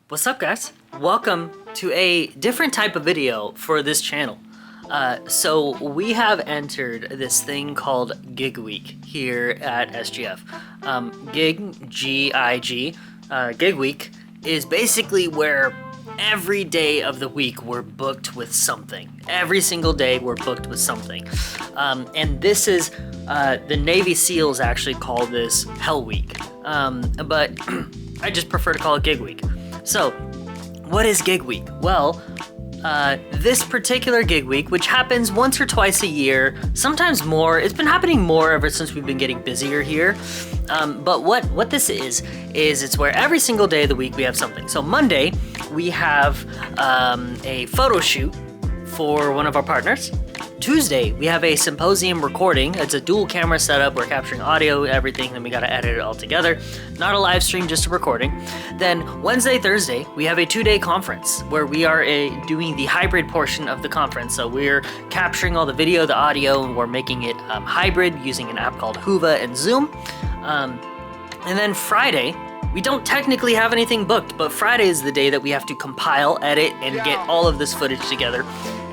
What's up, guys? Welcome to a different type of video for this channel. So we have entered this thing called Gig Week here at SGF. Gig Week is basically where every day of the week we're booked with something. Every single day we're booked with something. And this is, the Navy SEALs actually call this Hell Week. But I just prefer to call it Gig Week. So, what is Gig Week? Well, this particular Gig Week, which happens once or twice a year, sometimes more. It's been happening more ever since we've been getting busier here. But what this is it's where every single day of the week we have something. So Monday, we have a photo shoot for one of our partners. Tuesday, we have a Symposium recording. It's a dual camera setup. We're capturing audio, everything, then we gotta edit it all together. Not a live stream, just a recording. Then Wednesday, Thursday, we have a 2-day conference where we are doing the hybrid portion of the conference. So we're capturing all the video, the audio, and we're making it hybrid using an app called Huva and Zoom. And then Friday, we don't technically have anything booked, but Friday is the day that we have to compile, edit, and get all of this footage together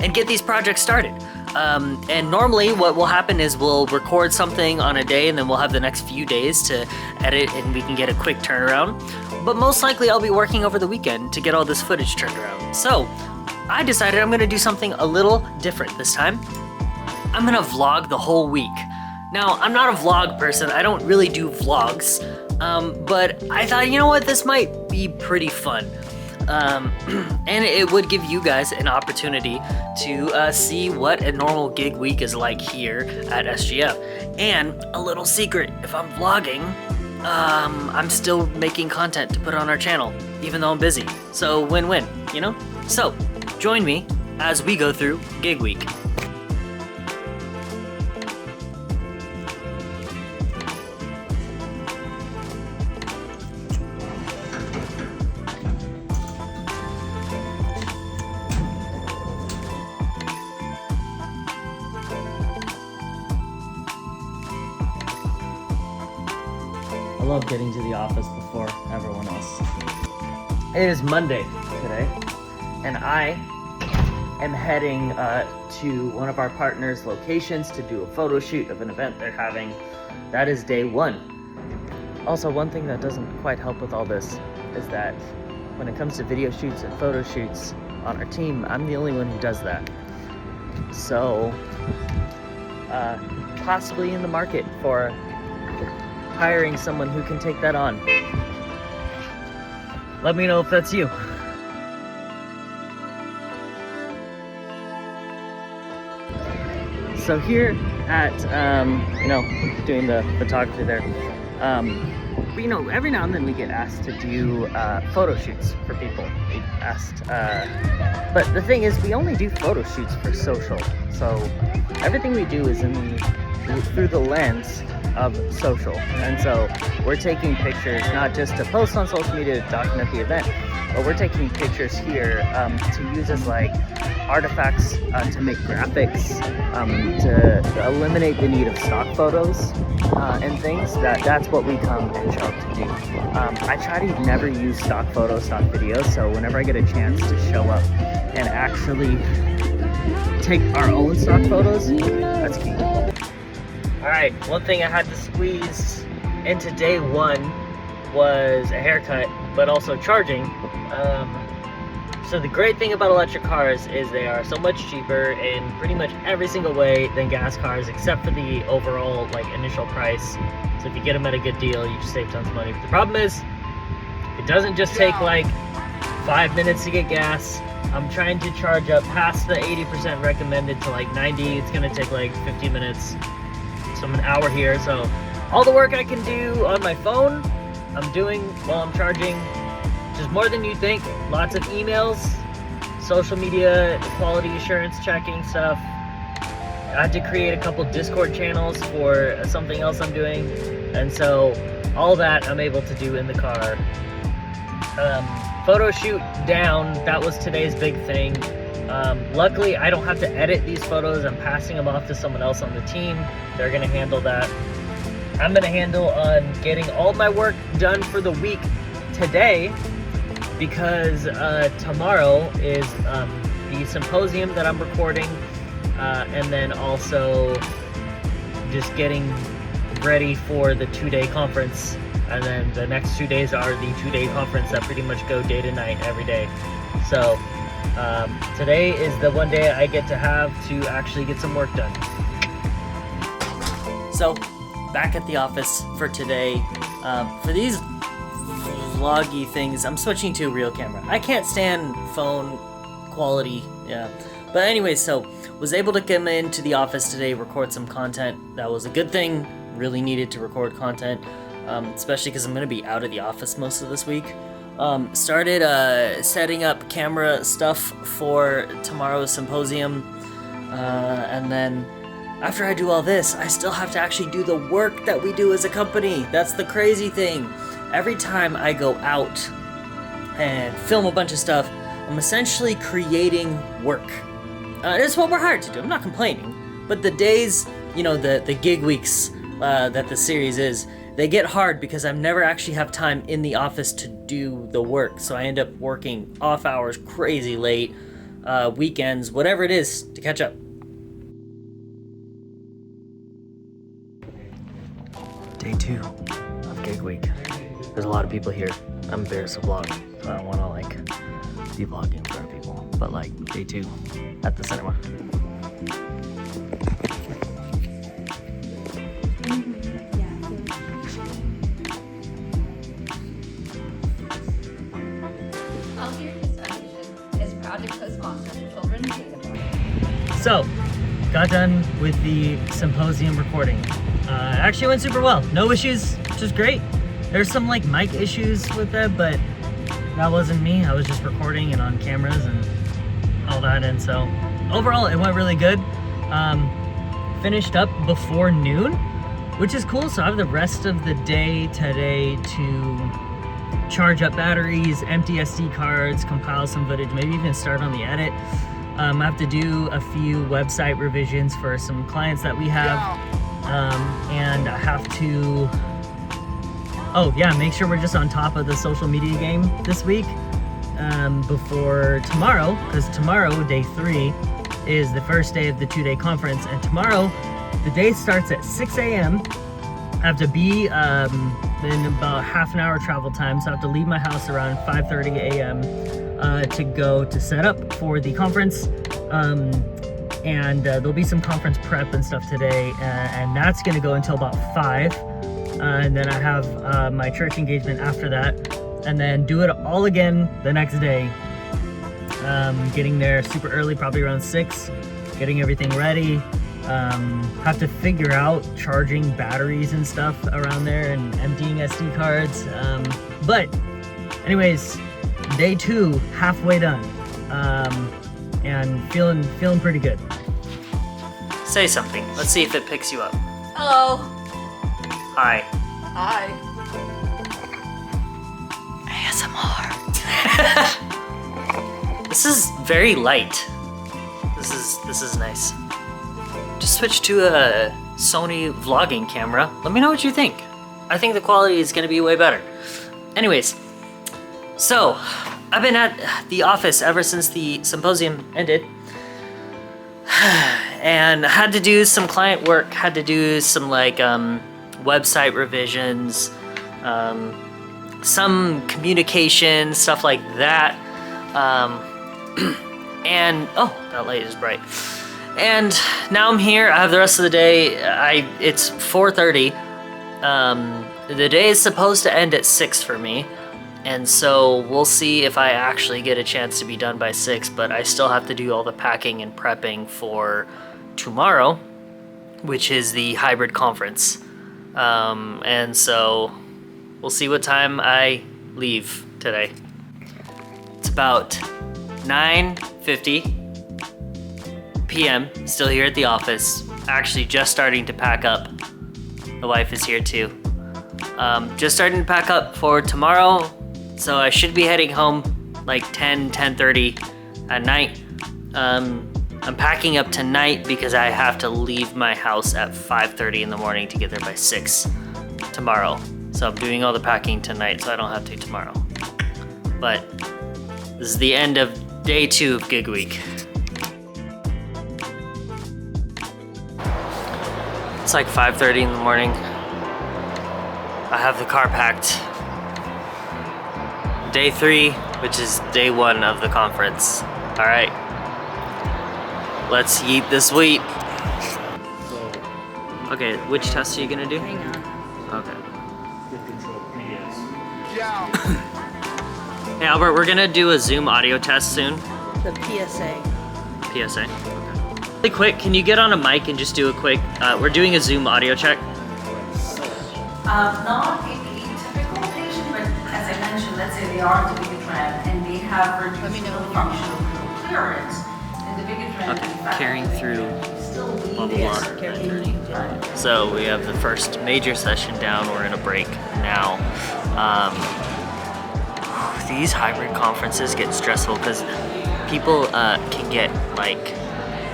and get these projects started. And normally what will happen is we'll record something on a day and then we'll have the next few days to edit and we can get a quick turnaround. But most likely I'll be working over the weekend to get all this footage turned around. So I decided I'm gonna do something a little different this time. I'm gonna vlog the whole week. Now, I'm not a vlog person, I don't really do vlogs, but I thought, you know what, this might be pretty fun. And it would give you guys an opportunity to see what a normal gig week is like here at SGF. And a little secret, if I'm vlogging, I'm still making content to put on our channel, even though I'm busy. So win-win, you know? So join me as we go through Gig Week. I love getting to the office before everyone else. It is Monday today, and I am heading to one of our partners' locations to do a photo shoot of an event they're having. That is day one. Also, one thing that doesn't quite help with all this is that when it comes to video shoots and photo shoots on our team, I'm the only one who does that. So, possibly in the market for hiring someone who can take that on. Let me know if that's you. So here at, doing the photography there, every now and then we get asked to do photo shoots for people. But the thing is, we only do photo shoots for social. So everything we do is through the lens of social. And so we're taking pictures not just to post on social media to document the event, but we're taking pictures here to use as like artifacts to make graphics, to eliminate the need of stock photos and things. That's what we come and show up to do. I try to never use stock photos, stock videos, so whenever I get a chance to show up and actually take our own stock photos, that's key. Alright, one thing I had to squeeze into day one was a haircut, but also charging. So the great thing about electric cars is they are so much cheaper in pretty much every single way than gas cars, except for the overall initial price. So if you get them at a good deal, you just save tons of money. But the problem is, it doesn't just take 5 minutes to get gas. I'm trying to charge up past the 80% recommended to 90. It's gonna take 15 minutes. So I'm an hour here, so all the work I can do on my phone, I'm doing while I'm charging, which is more than you think. Lots of emails, social media, quality assurance checking stuff. I had to create a couple Discord channels for something else I'm doing, and so all that I'm able to do in the car. Photo shoot down, that was today's big thing. Luckily, I don't have to edit these photos. I'm passing them off to someone else on the team. They're gonna handle that. I'm gonna handle on getting all my work done for the week today, because tomorrow is the symposium that I'm recording, and then also just getting ready for the 2-day conference. And then the next 2 days are the 2-day conference that pretty much go day to night every day. So today is the one day I get to have to actually get some work done. So back at the office for today. For these vloggy things, I'm switching to a real camera. I can't stand phone quality, yeah. But anyway, so was able to come into the office today, record some content. That was a good thing. Really needed to record content. Especially because I'm going to be out of the office most of this week. Started setting up camera stuff for tomorrow's symposium, and then after I do all this, I still have to actually do the work that we do as a company. That's the crazy thing. Every time I go out and film a bunch of stuff, I'm essentially creating work. It's what we're hired to do. I'm not complaining, but the days, the gig weeks that the series is, they get hard because I never actually have time in the office to do the work. So I end up working off hours, crazy late, weekends, whatever it is to catch up. Day 2 of gig week. There's a lot of people here. I'm embarrassed to vlog, so I don't want to be vlogging in front of people. But day 2 at the cinema. So, got done with the symposium recording. Actually went super well. No issues, which is great. There's some mic issues with it, but that wasn't me. I was just recording and on cameras and all that, and so overall it went really good. Finished up before noon, which is cool. So I have the rest of the day today to charge up batteries, empty SD cards, compile some footage, maybe even start on the edit. I have to do a few website revisions for some clients that we have, and I have to, make sure we're just on top of the social media game this week before tomorrow, because tomorrow, day 3, is the first day of the 2-day conference, and tomorrow the day starts at 6 a.m. I have to be in about half an hour travel time, so I have to leave my house around 5:30 a.m. To go to set up for the conference, and there'll be some conference prep and stuff today, and that's going to go until about 5, and then I have my church engagement after that, and then do it all again the next day, getting there super early, probably around 6, getting everything ready. Have to figure out charging batteries and stuff around there and emptying SD cards, but anyways, day 2, halfway done, and feeling pretty good. Say something. Let's see if it picks you up. Hello. Hi. Hi. ASMR. This is very light. This is nice. Just switch to a Sony vlogging camera. Let me know what you think. I think the quality is gonna be way better. Anyways. So, I've been at the office ever since the symposium ended, and had to do some client work, had to do some website revisions, some communication, stuff like that, and that light is bright. And now I'm here. I have the rest of the day. It's 4:30. The day is supposed to end at 6 for me. And so we'll see if I actually get a chance to be done by 6, but I still have to do all the packing and prepping for tomorrow, which is the hybrid conference. And so we'll see what time I leave today. It's about 9:50 p.m. Still here at the office. Actually just starting to pack up. The wife is here too. Just starting to pack up for tomorrow. So I should be heading home 10:30 at night. I'm packing up tonight because I have to leave my house at 5:30 in the morning to get there by 6 tomorrow. So I'm doing all the packing tonight so I don't have to tomorrow. But This is the end of day 2 of Gig Week. It's like 5:30 in the morning. I have the car packed. Day 3, which is day 1 of the conference. All right, let's yeet this wheat. Okay, which test are you gonna do? Hang on. Okay. Hey Albert, we're gonna do a Zoom audio test soon. The PSA. PSA. Okay. Really quick, can you get on a mic and just do a quick? We're doing a Zoom audio check. Not a typical patient, but as I mentioned, let's say they are the big trend and they have reduced functional clearance, and the big trend Okay, in fact, carrying through still blah blah Yes, blah. carrying. So we have the first major session down. We're in a break now. These hybrid conferences get stressful because people can get like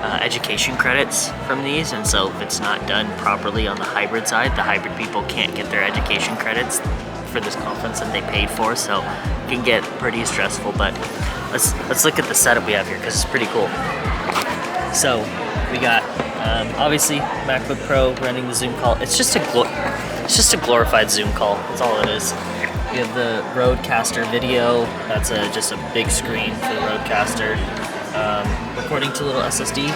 education credits from these, and so if it's not done properly on the hybrid side, the hybrid people can't get their education credits for this conference that they paid for, so it can get pretty stressful. But let's look at the setup we have here because it's pretty cool. So we got obviously MacBook Pro running the Zoom call. It's just a glorified Zoom call. That's all it is. We have the Rodecaster video. That's just a big screen for the Rodecaster. Recording to a little SSD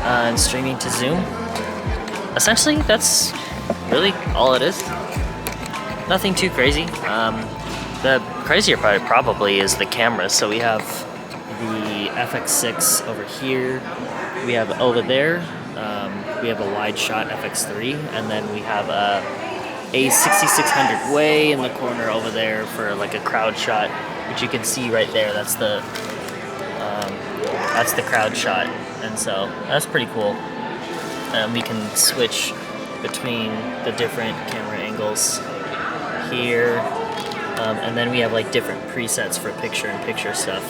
and streaming to Zoom. Essentially, that's really all it is. Nothing too crazy. The crazier part probably is the cameras. So we have the FX6 over here. We have over there. We have a wide shot FX3, and then we have a 6600 way in the corner over there for like a crowd shot, which you can see right there. That's the crowd shot, and so that's pretty cool. We can switch between the different camera angles here, and then we have like different presets for picture-in-picture stuff,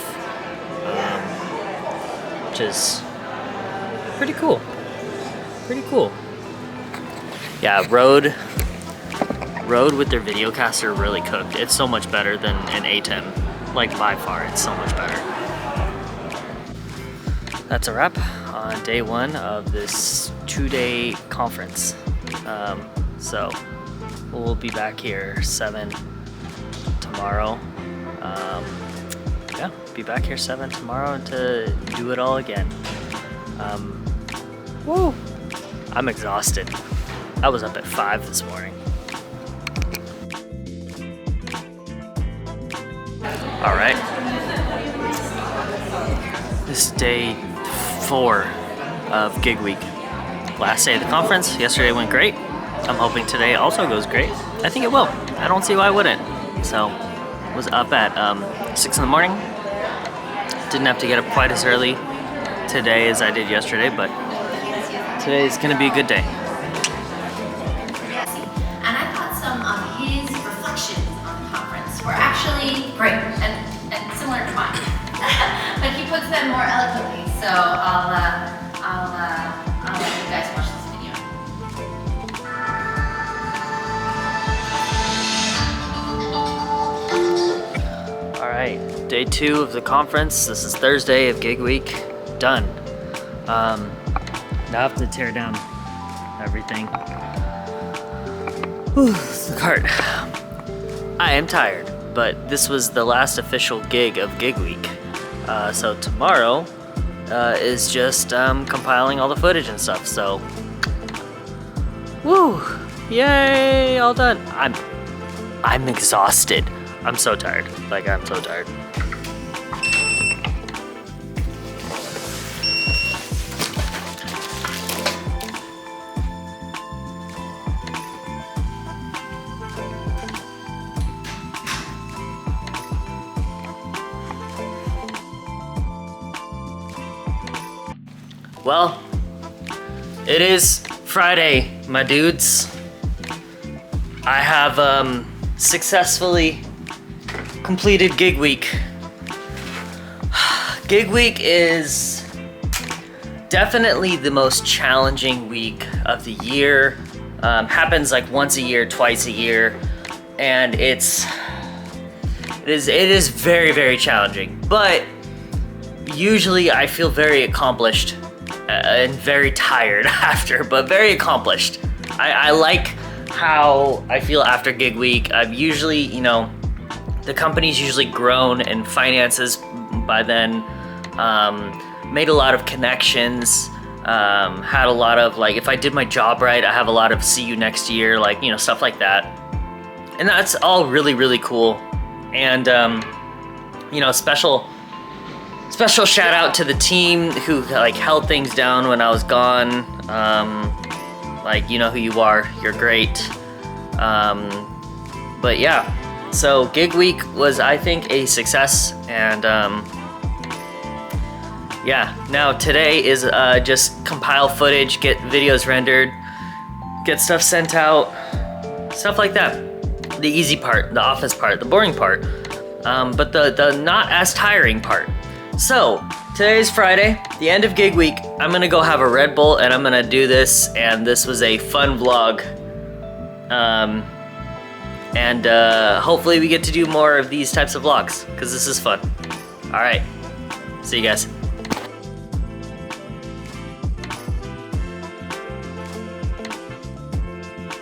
which is pretty cool. Pretty cool. Yeah, Rode with their Videocaster really cooked. It's so much better than an A10. Like by far, it's so much better. That's a wrap on day 1 of this 2-day conference. So we'll be back here 7 tomorrow. Yeah, be back here 7 tomorrow to do it all again. Woo! I'm exhausted. I was up at 5 this morning. All right. This is day 4 of Gig Week. Last day of the conference. Yesterday went great. I'm hoping today also goes great. I think it will. I don't see why it wouldn't. So, was up at 6 in the morning. Didn't have to get up quite as early today as I did yesterday, but today is gonna be a good day. And I thought some of his reflections on the conference were actually great and similar to mine. But he puts them more eloquently, so I'll let you guys watch this video. All right, day 2 of the conference. This is Thursday of Gig Week. Done. Now I have to tear down everything. Whew, the cart. I am tired, but this was the last official gig of Gig Week. So tomorrow is just compiling all the footage and stuff. So, woo, yay, all done. I'm exhausted. I'm so tired. Like, I'm so tired. Well, it is Friday, my dudes. I have successfully completed Gig Week. Gig Week is definitely the most challenging week of the year. Happens like once a year, twice a year, and it's It is very, very challenging, but usually I feel very accomplished and very tired after, but very accomplished. I like how I feel after gig week. I've usually, you know, the company's usually grown in finances by then, made a lot of connections, had a lot of, like, if I did my job right, I have a lot of see you next year, like, you know, stuff like that. And that's all really, really cool. And, you know, special shout out to the team who, like, held things down when I was gone. Like, you know who you are, you're great. But yeah, so gig week was, I think, a success. And yeah, now today is just compile footage, get videos rendered, get stuff sent out, stuff like that. The easy part, the office part, the boring part, but the not as tiring part. So today's Friday, the end of gig week. I'm gonna go have a Red Bull and I'm gonna do this, and this was a fun vlog. And hopefully we get to do more of these types of vlogs, because this is fun. All right, see you guys.